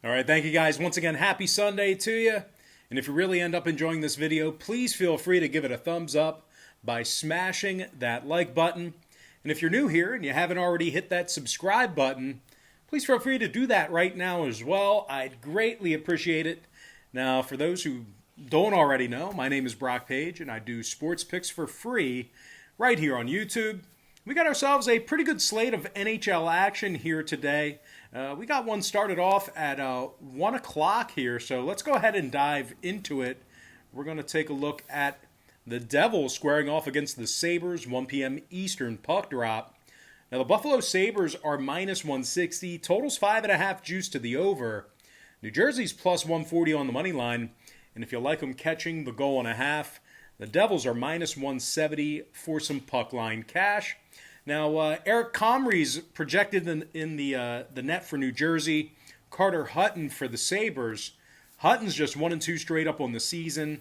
All right, thank you guys. Once again, happy Sunday to you. And if you really end up enjoying this video, please feel free to give it a thumbs up by smashing that like button. And if you're new here and you haven't already hit that subscribe button, please feel free to do that right now as well. I'd greatly appreciate it. Now, for those who don't already know, my name is Brock Page, and I do sports picks for free right here on YouTube. We got ourselves a pretty good slate of NHL action here today. We got one started off at 1 o'clock here, so let's go ahead and dive into it. We're going to take a look at the Devils squaring off against the Sabres, 1 p.m. Eastern puck drop. Now, the Buffalo Sabres are minus 160, totals 5.5 juice to the over. New Jersey's plus 140 on the money line, and if you like them catching the goal and a half, the Devils are minus 170 for some puck line cash. Now, Eric Comrie's projected in the net for New Jersey. Carter Hutton for the Sabres. Hutton's just 1-2 straight up on the season.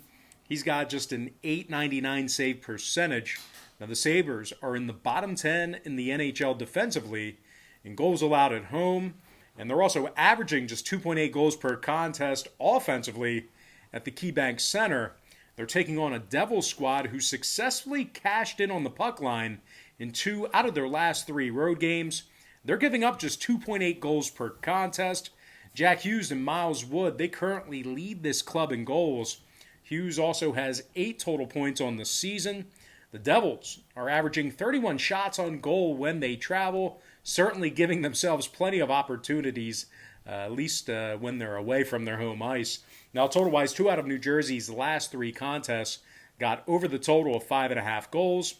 He's got just an .899 save percentage. Now, the Sabres are in the bottom 10 in the NHL defensively in goals allowed at home. And they're also averaging just 2.8 goals per contest offensively at the KeyBank Center. They're taking on a Devils squad who successfully cashed in on the puck line in 2 out of their last 3 road games. They're giving up just 2.8 goals per contest. Jack Hughes and Miles Wood, they currently lead this club in goals. Hughes also has 8 total points on the season. The Devils are averaging 31 shots on goal when they travel, certainly giving themselves plenty of opportunities, at least when they're away from their home ice. Now, total-wise, 2 out of New Jersey's last 3 contests got over the total of 5.5 goals.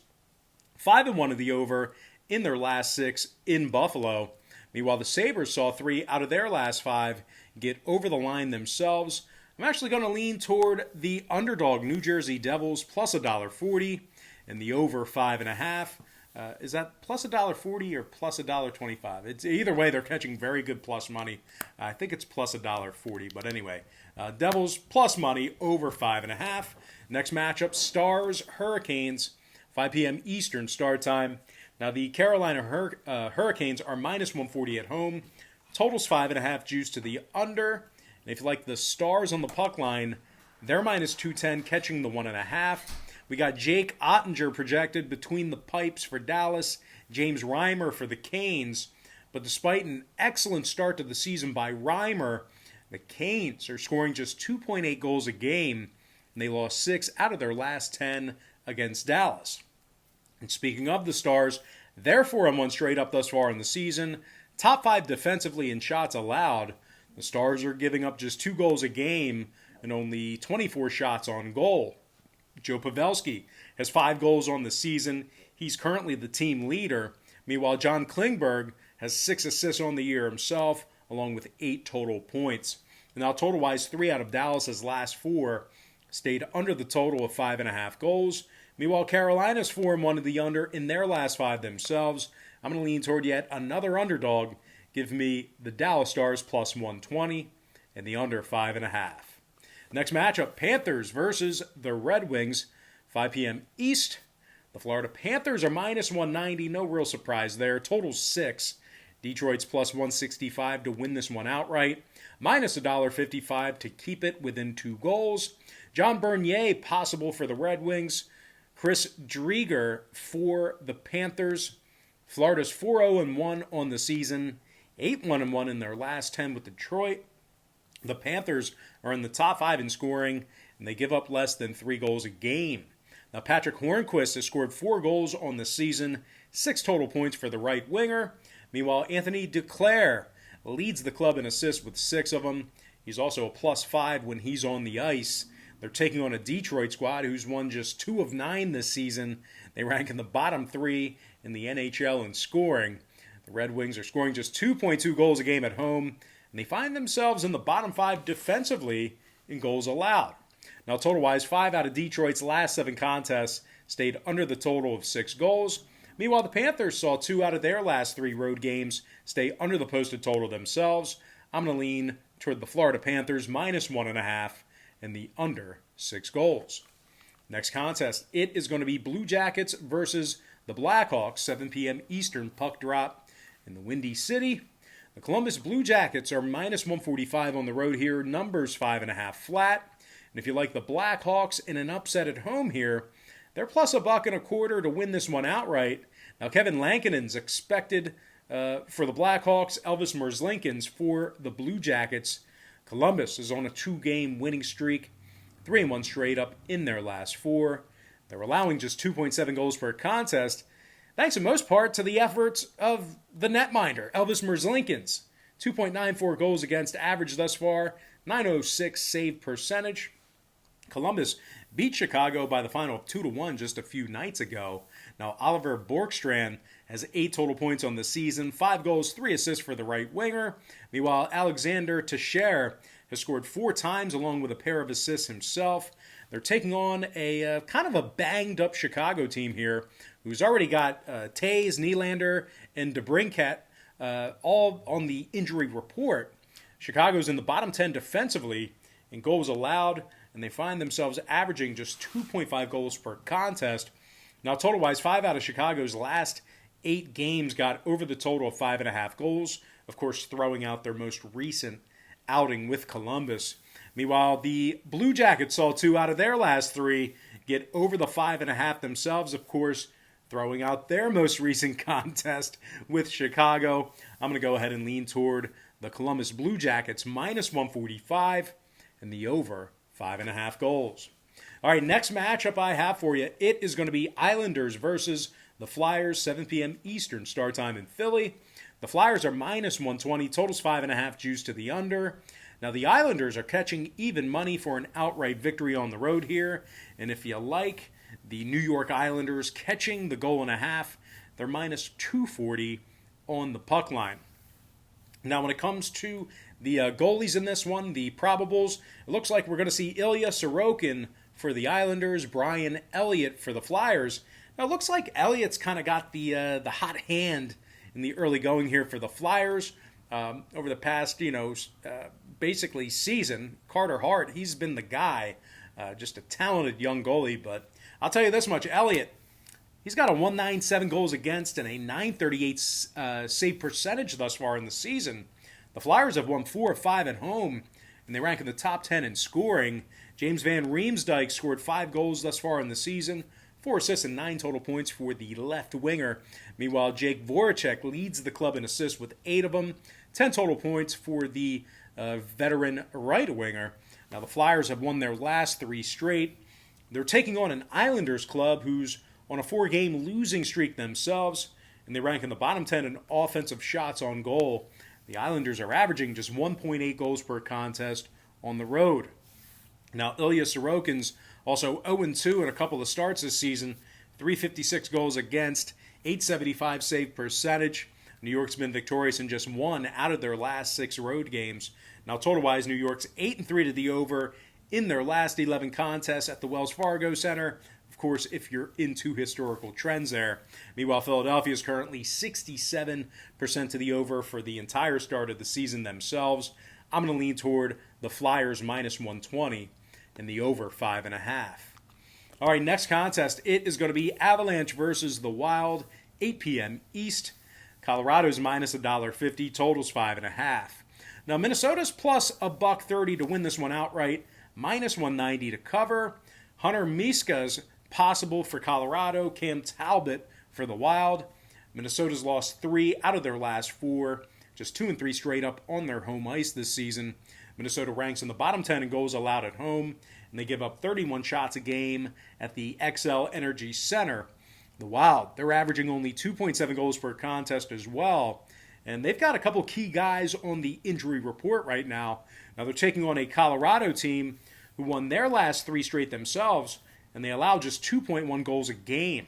5-1 of the over in their last 6 in Buffalo. Meanwhile, the Sabres saw 3 out of their last 5 get over the line themselves. I'm actually going to lean toward the underdog New Jersey Devils plus $1.40 and the over 5.5. Is that plus $1.40 or plus $1.25? It's either way, they're catching very good plus money. I think it's plus $1.40, but anyway, Devils plus money over 5.5. Next matchup: Stars Hurricanes, 5 p.m. Eastern start time. Now, the Carolina Hurricanes are minus 140 at home. Totals 5.5 juice to the under. And if you like the Stars on the puck line, they're minus 210, catching the 1.5. We got Jake Ottinger projected between the pipes for Dallas, James Reimer for the Canes. But despite an excellent start to the season by Reimer, the Canes are scoring just 2.8 goals a game, and they lost 6 out of their last 10 against Dallas. And speaking of the Stars, they're 4-1 straight up thus far in the season. Top 5 defensively in shots allowed. The Stars are giving up just 2 goals a game and only 24 shots on goal. Joe Pavelski has 5 goals on the season. He's currently the team leader. Meanwhile, John Klingberg has 6 assists on the year himself, along with 8 total points. And now, total-wise, 3 out of Dallas's last 4 stayed under the total of 5.5 goals. Meanwhile, Carolina's 4-1 of the under in their last 5 themselves. I'm going to lean toward yet another underdog. Give me the Dallas Stars plus 120 and the under 5.5. Next matchup, Panthers versus the Red Wings, 5 p.m. East. The Florida Panthers are minus 190, no real surprise there. Total 6. Detroit's plus 165 to win this one outright. Minus $1.55 to keep it within 2 goals. John Bernier possible for the Red Wings. Chris Drieger for the Panthers. Florida's 4-0-1 on the season. 8-1-1 in their last 10 with Detroit. The Panthers are in the top 5 in scoring, and they give up less than 3 goals a game. Now, Patrick Hornquist has scored 4 goals on the season, 6 total points for the right winger. Meanwhile, Anthony Duclair leads the club in assists with 6 of them. He's also a plus 5 when he's on the ice. They're taking on a Detroit squad who's won just 2 of 9 this season. They rank in the bottom 3 in the NHL in scoring. The Red Wings are scoring just 2.2 goals a game at home, and they find themselves in the bottom 5 defensively in goals allowed. Now, total-wise, 5 out of Detroit's last 7 contests stayed under the total of 6 goals. Meanwhile, the Panthers saw 2 out of their last 3 road games stay under the posted total themselves. I'm going to lean toward the Florida Panthers minus 1.5 and the under 6 goals. Next contest, it is going to be Blue Jackets versus the Blackhawks, 7 p.m. Eastern puck drop in the Windy City. The Columbus Blue Jackets are minus 145 on the road here. Numbers 5.5 flat. And if you like the Blackhawks in an upset at home here, they're plus $1.25 to win this one outright. Now, Kevin Lankinen's expected for the Blackhawks, Elvis Merzlikins for the Blue Jackets. Columbus is on a 2-game winning streak, 3-1 straight up in their last 4. They're allowing just 2.7 goals per contest, thanks in most part to the efforts of the netminder, Elvis Merzlikins. 2.94 goals against average thus far, .906 save percentage. Columbus beat Chicago by the final 2-1 just a few nights ago. Now, Oliver Borkstrand has 8 total points on the season, 5 goals, 3 assists for the right winger. Meanwhile, Alexander Teixeira has scored 4 times along with a pair of assists himself. They're taking on a kind of a banged-up Chicago team here who's already got Tays, Nylander, and DeBrincat all on the injury report. Chicago's in the bottom 10 defensively in goals allowed, and they find themselves averaging just 2.5 goals per contest. Now, total-wise, 5 out of Chicago's last 8 games got over the total of 5.5 goals, of course, throwing out their most recent outing with Columbus. Meanwhile, the Blue Jackets saw 2 out of their last 3 get over the 5.5 themselves, of course, throwing out their most recent contest with Chicago. I'm going to go ahead and lean toward the Columbus Blue Jackets minus 145 and the over 5.5 goals. All right, next matchup I have for you, it is going to be Islanders versus the Flyers, 7 p.m. Eastern start time in Philly. The Flyers are minus 120, totals 5.5 juice to the under. Now, the Islanders are catching even money for an outright victory on the road here. And if you like the New York Islanders catching the goal and a half, they're minus 240 on the puck line. Now, when it comes to the goalies in this one, the probables, it looks like we're going to see Ilya Sorokin for the Islanders, Brian Elliott for the Flyers. Now, it looks like Elliott's kind of got the hot hand in the early going here for the Flyers. Over the past, basically season, Carter Hart, he's been the guy, just a talented young goalie. But I'll tell you this much, Elliott, he's got a 197 goals against and a 938 save percentage thus far in the season. The Flyers have won 4 of 5 at home, and they rank in the top 10 in scoring. James Van Riemsdyk scored 5 goals thus far in the season, 4 assists and 9 total points for the left winger. Meanwhile, Jake Voracek leads the club in assists with 8 of them, 10 total points for the veteran right winger. Now, the Flyers have won their last 3 straight. They're taking on an Islanders club who's on a 4-game losing streak themselves, and they rank in the bottom 10 in offensive shots on goal. The Islanders are averaging just 1.8 goals per contest on the road. Now, Ilya Sorokin's also 0-2 in a couple of starts this season, 356 goals against, 875 save percentage. New York's been victorious in just 1 out of their last 6 road games. Now, total-wise, New York's 8-3 to the over in their last 11 contests at the Wells Fargo Center. Of course, if you're into historical trends there. Meanwhile, Philadelphia is currently 67% to the over for the entire start of the season themselves. I'm going to lean toward the Flyers minus 120 and the over 5.5. All right, next contest, it is going to be Avalanche versus the Wild, 8 p.m. East. Colorado's minus $1.50, totals 5.5. Now, Minnesota's plus $1.30 to win this one outright, minus 190 to cover. Hunter Miska's possible for Colorado, Cam Talbot for the Wild. Minnesota's lost 3 out of their last 4, just 2 and 3 straight up on their home ice this season. Minnesota ranks in the bottom 10 in goals allowed at home, and they give up 31 shots a game at the XL Energy Center. The Wild, they're averaging only 2.7 goals per contest as well, and they've got a couple key guys on the injury report right now. Now, they're taking on a Colorado team who won their last 3 straight themselves, and they allow just 2.1 goals a game.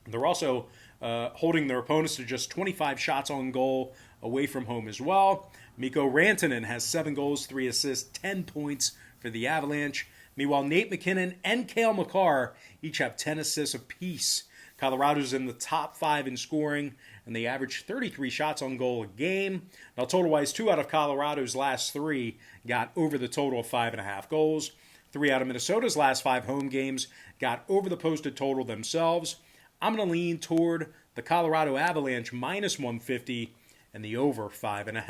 They're also holding their opponents to just 25 shots on goal away from home as well. Mikko Rantanen has 7 goals, 3 assists, 10 points for the Avalanche. Meanwhile, Nate McKinnon and Cale Makar each have 10 assists apiece. Colorado's in the top 5 in scoring, and they average 33 shots on goal a game. Now, total-wise, 2 out of Colorado's last 3 got over the total of 5.5 goals. 3 out of Minnesota's last 5 home games got over the posted total themselves. I'm going to lean toward the Colorado Avalanche minus 150 and the over 5.5.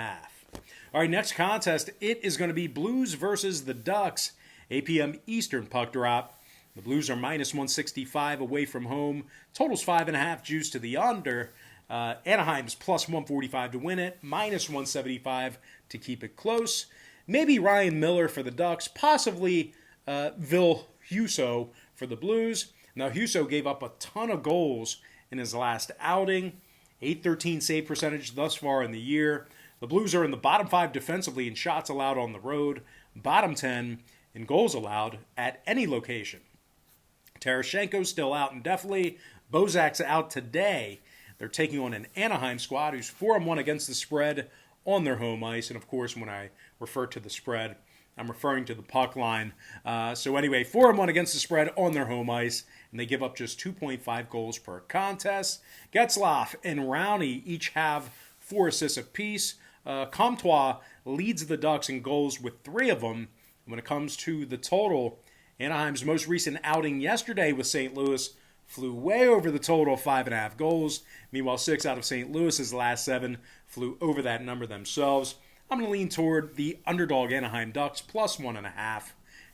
All right, next contest, it is going to be Blues versus the Ducks, 8 p.m. Eastern puck drop. The Blues are minus 165 away from home. Totals 5.5, juice to the under. Anaheim's plus 145 to win it, minus 175 to keep it close. Maybe Ryan Miller for the Ducks, possibly Ville Husso for the Blues. Now, Husso gave up a ton of goals in his last outing. .813 save percentage thus far in the year. The Blues are in the bottom 5 defensively in shots allowed on the road, bottom 10 in goals allowed at any location. Tarasenko's still out indefinitely. Bozak's out today. They're taking on an Anaheim squad who's 4-1 against the spread on their home ice. And, of course, when I refer to the spread, I'm referring to the puck line. So anyway, 4-1 against the spread on their home ice, and they give up just 2.5 goals per contest. Getzlaf and Rowney each have 4 assists apiece. Comtois leads the Ducks in goals with 3 of them. When it comes to the total, Anaheim's most recent outing yesterday with St. Louis flew way over the total of 5.5 goals. Meanwhile, 6 out of St. Louis's last 7 flew over that number themselves. I'm going to lean toward the underdog Anaheim Ducks plus 1.5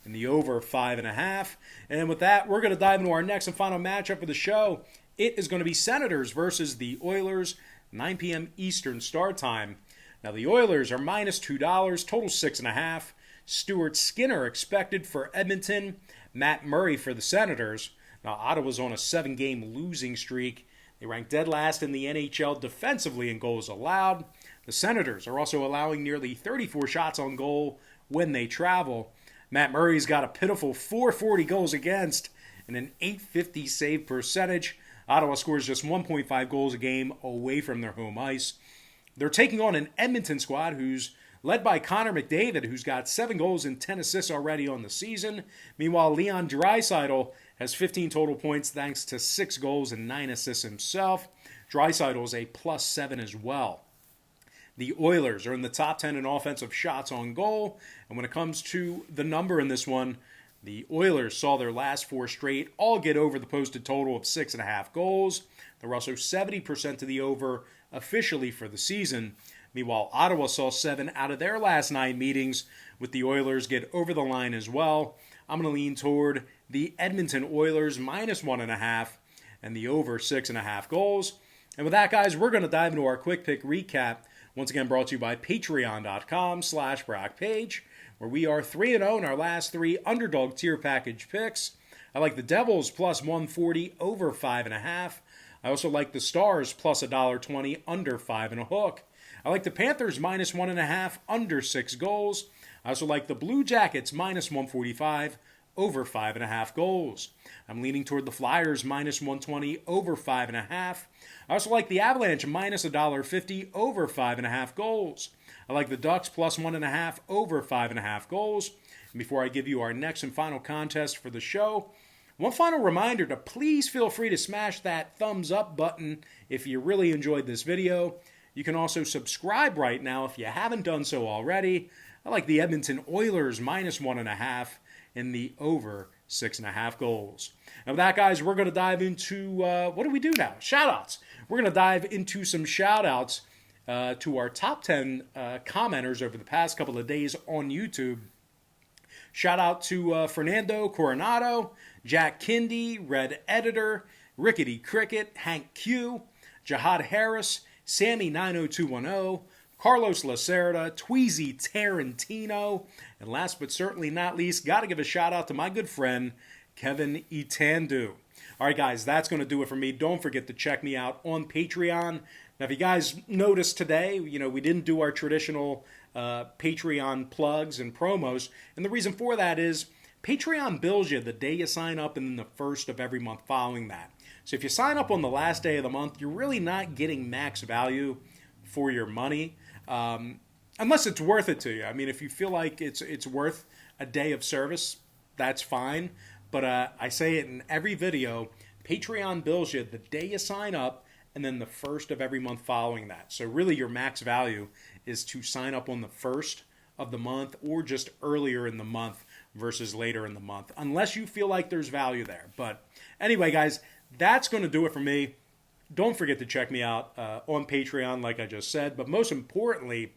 and the over 5.5. And with that, we're going to dive into our next and final matchup of the show. It is going to be Senators versus the Oilers, 9 p.m. Eastern start time. Now, the Oilers are minus $2, total 6.5. Stuart Skinner expected for Edmonton. Matt Murray for the Senators. Now, Ottawa's on a 7-game losing streak. They rank dead last in the NHL defensively in goals allowed. The Senators are also allowing nearly 34 shots on goal when they travel. Matt Murray's got a pitiful 440 goals against and an .850 save percentage. Ottawa scores just 1.5 goals a game away from their home ice. They're taking on an Edmonton squad who's led by Connor McDavid, who's got 7 goals and 10 assists already on the season. Meanwhile, Leon Draisaitl has 15 total points thanks to 6 goals and 9 assists himself. Draisaitl's a +7 as well. The Oilers are in the top 10 in offensive shots on goal. And when it comes to the number in this one, the Oilers saw their last 4 straight all get over the posted total of 6.5 goals. They're also 70% to the over officially for the season. Meanwhile, Ottawa saw 7 out of their last 9 meetings with the Oilers get over the line as well. I'm going to lean toward the Edmonton Oilers minus 1.5 and the over 6.5 goals. And with that, guys, we're going to dive into our quick pick recap. Once again, brought to you by patreon.com/BrockPage, where we are 3-0 in our last 3 Underdog tier package picks. I like the Devils plus 140 over 5.5. I also like the Stars plus $1.20 under 5.5. I like the Panthers minus 1.5 under 6 goals. I also like the Blue Jackets minus 145 over 5.5 goals. I'm leaning toward the Flyers minus 120 over 5.5. I also like the Avalanche minus $1.50 over 5.5 goals. I like the Ducks plus 1.5 over 5.5 goals. And before I give you our next and final contest for the show, one final reminder to please feel free to smash that thumbs up button if you really enjoyed this video. You can also subscribe right now if you haven't done so already. I like the Edmonton Oilers minus 1.5 and the over 6.5 goals. And with that, guys, we're going to dive into, what do we do now? Shoutouts. We're going to dive into some shoutouts to our top 10 commenters over the past couple of days on YouTube. Shout out to Fernando Coronado, Jack Kindy, Red Editor, Rickety Cricket, Hank Q, Jihad Harris, Sammy90210, Carlos Lacerda, Tweezy Tarantino, and last but certainly not least, got to give a shout out to my good friend, Kevin Itandu. All right, guys, that's going to do it for me. Don't forget to check me out on Patreon. Now, if you guys noticed today, we didn't do our traditional Patreon plugs and promos, and the reason for that is Patreon bills you the day you sign up and then the first of every month following that. So if you sign up on the last day of the month, you're really not getting max value for your money, unless it's worth it to you. I mean, if you feel like it's worth a day of service, that's fine. But I say it in every video, Patreon bills you the day you sign up and then the first of every month following that. So really your max value is to sign up on the first of the month or just earlier in the month versus later in the month, unless you feel like there's value there. But anyway, guys, that's going to do it for me. don't forget to check me out on Patreon, like I just said. But most importantly,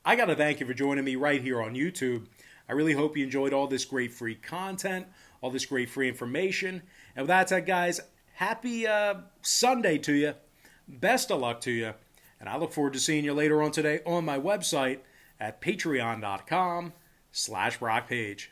I got to thank you for joining me right here on YouTube. I really hope you enjoyed all this great free content, all this great free information. And with that said, guys, happy Sunday to you. Best of luck to you. And I look forward to seeing you later on today on my website at patreon.com/BrockPage.